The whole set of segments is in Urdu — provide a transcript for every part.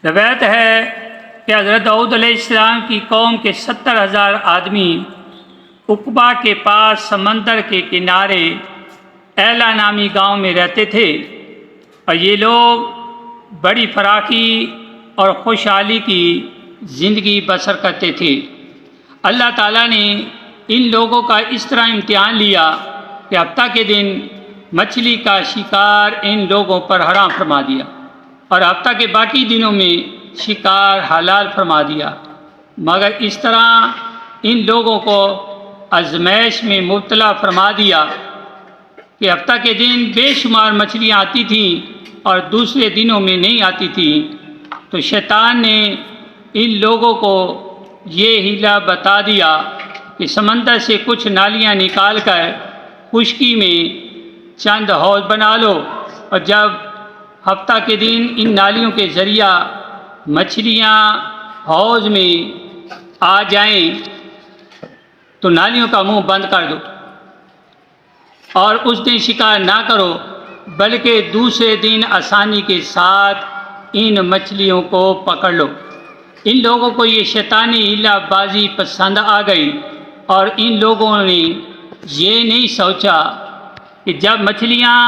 روایت ہے کہ حضرت داؤد علیہ السلام کی قوم کے 70,000 آدمی عقبہ کے پاس سمندر کے کنارے ایلا نامی گاؤں میں رہتے تھے، اور یہ لوگ بڑی فراخی اور خوشحالی کی زندگی بسر کرتے تھے۔ اللہ تعالیٰ نے ان لوگوں کا اس طرح امتحان لیا کہ ہفتہ کے دن مچھلی کا شکار ان لوگوں پر حرام فرما دیا، اور ہفتہ کے باقی دنوں میں شکار حلال فرما دیا، مگر اس طرح ان لوگوں کو آزمائش میں مبتلا فرما دیا کہ ہفتہ کے دن بے شمار مچھلیاں آتی تھیں اور دوسرے دنوں میں نہیں آتی تھیں۔ تو شیطان نے ان لوگوں کو یہ حیلہ بتا دیا کہ سمندر سے کچھ نالیاں نکال کر خشکی میں چند حوض بنا لو، اور جب ہفتہ کے دن ان نالیوں کے ذریعہ مچھلیاں حوض میں آ جائیں تو نالیوں کا منہ بند کر دو، اور اس دن شکار نہ کرو، بلکہ دوسرے دن آسانی کے ساتھ ان مچھلیوں کو پکڑ لو۔ ان لوگوں کو یہ شیطانی حیلہ بازی پسند آ گئی، اور ان لوگوں نے یہ نہیں سوچا کہ جب مچھلیاں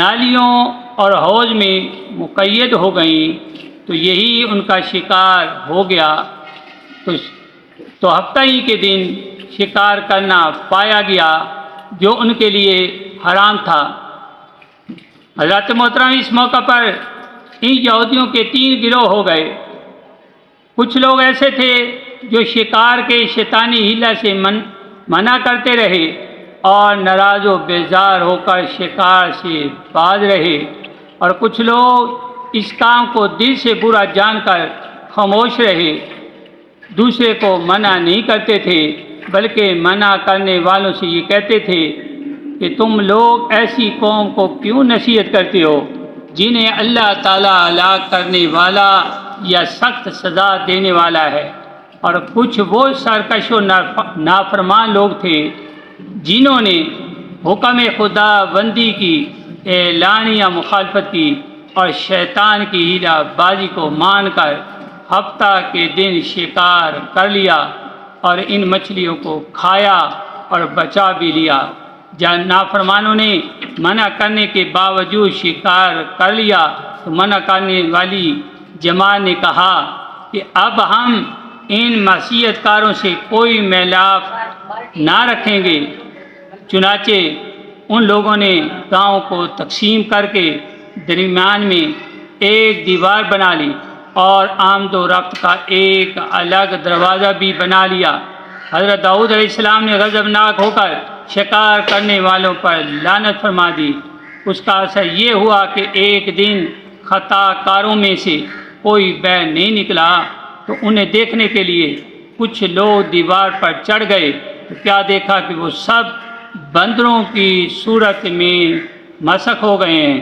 نالیوں اور حوض میں مقید ہو گئیں تو یہی ان کا شکار ہو گیا، تو ہفتہ ہی کے دن شکار کرنا پایا گیا جو ان کے لیے حرام تھا۔ حضرت محترم، اس موقع پر ان یہودیوں کے 3 گروہ ہو گئے۔ کچھ لوگ ایسے تھے جو شکار کے شیطانی حیلہ سے منع کرتے رہے اور ناراض و بیزار ہو کر شکار سے باز رہے، اور کچھ لوگ اس کام کو دل سے برا جان کر خاموش رہے، دوسرے کو منع نہیں کرتے تھے، بلکہ منع کرنے والوں سے یہ کہتے تھے کہ تم لوگ ایسی قوم کو کیوں نصیحت کرتے ہو جنہیں اللہ تعالیٰ ہلاک کرنے والا یا سخت سزا دینے والا ہے۔ اور کچھ وہ سرکش و نافرمان لوگ تھے جنہوں نے حکم خدا بندی کی اعلانیہ مخالفت کی اور شیطان کی حیلہ بازی کو مان کر ہفتہ کے دن شکار کر لیا اور ان مچھلیوں کو کھایا اور بچا بھی لیا۔ جب نافرمانوں نے منع کرنے کے باوجود شکار کر لیا تو منع کرنے والی جماعت نے کہا کہ اب ہم ان معصیت کاروں سے کوئی میلاپ نہ رکھیں گے۔ چنانچہ ان لوگوں نے گاؤں کو تقسیم کر کے درمیان میں ایک دیوار بنا لی اور آمد و رفت کا ایک الگ دروازہ بھی بنا لیا۔ حضرت داؤد علیہ السلام نے غضبناک ہو کر شکار کرنے والوں پر لعنت فرما دی۔ اس کا اثر یہ ہوا کہ ایک دن خطا کاروں میں سے کوئی بیر نہیں نکلا، تو انہیں دیکھنے کے لیے کچھ لوگ دیوار پر چڑھ گئے تو کیا دیکھا کہ وہ سب بندروں کی صورت میں مسخ ہو گئے ہیں۔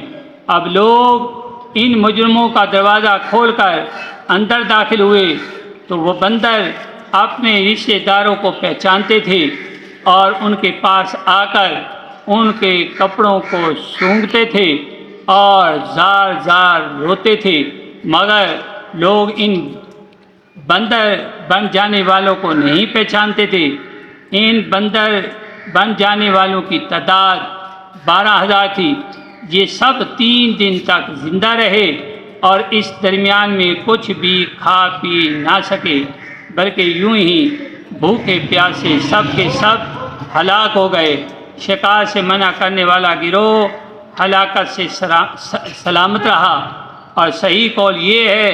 اب لوگ ان مجرموں کا دروازہ کھول کر اندر داخل ہوئے تو وہ بندر اپنے رشتہ داروں کو پہچانتے تھے اور ان کے پاس آ کر ان کے کپڑوں کو سونگھتے تھے اور زار زار روتے تھے، مگر لوگ ان بندر بن جانے والوں کو نہیں پہچانتے تھے۔ ان بندر بن جانے والوں کی تعداد 12,000 تھی۔ یہ سب 3 دن تک زندہ رہے اور اس درمیان میں کچھ بھی کھا پی نہ سکے، بلکہ یوں ہی بھوکے پیاسے سب کے سب ہلاک ہو گئے۔ شکار سے منع کرنے والا گروہ ہلاکت سے سلامت رہا، اور صحیح قول یہ ہے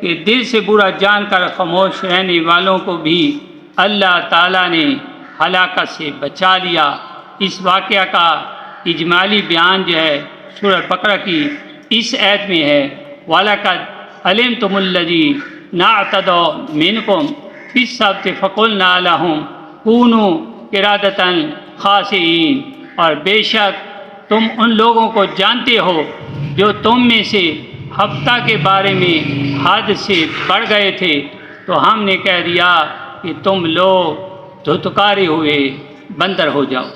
کہ دل سے برا جان کر خاموش رہنے والوں کو بھی اللہ تعالیٰ نے ہلاکت سے بچا لیا۔ اس واقعہ کا اجمالی بیان جو ہے سورہ بقرہ کی اس آیت میں ہے، وَلَقَدْ عَلِمْتُمُ الَّذِينَ اعْتَدَوْا مِنْكُمْ فِي السَّبْتِ فَقُلْنَا لَهُمْ كُونُوا قِرَدَةً خَاسِئِينَ، اور بے شک تم ان لوگوں کو جانتے ہو جو تم میں سے ہفتہ کے بارے میں حد سے بڑھ گئے تھے، تو ہم نے کہہ دیا کہ تم لوگ دھتکارے ہوئے بندر ہو جاؤ۔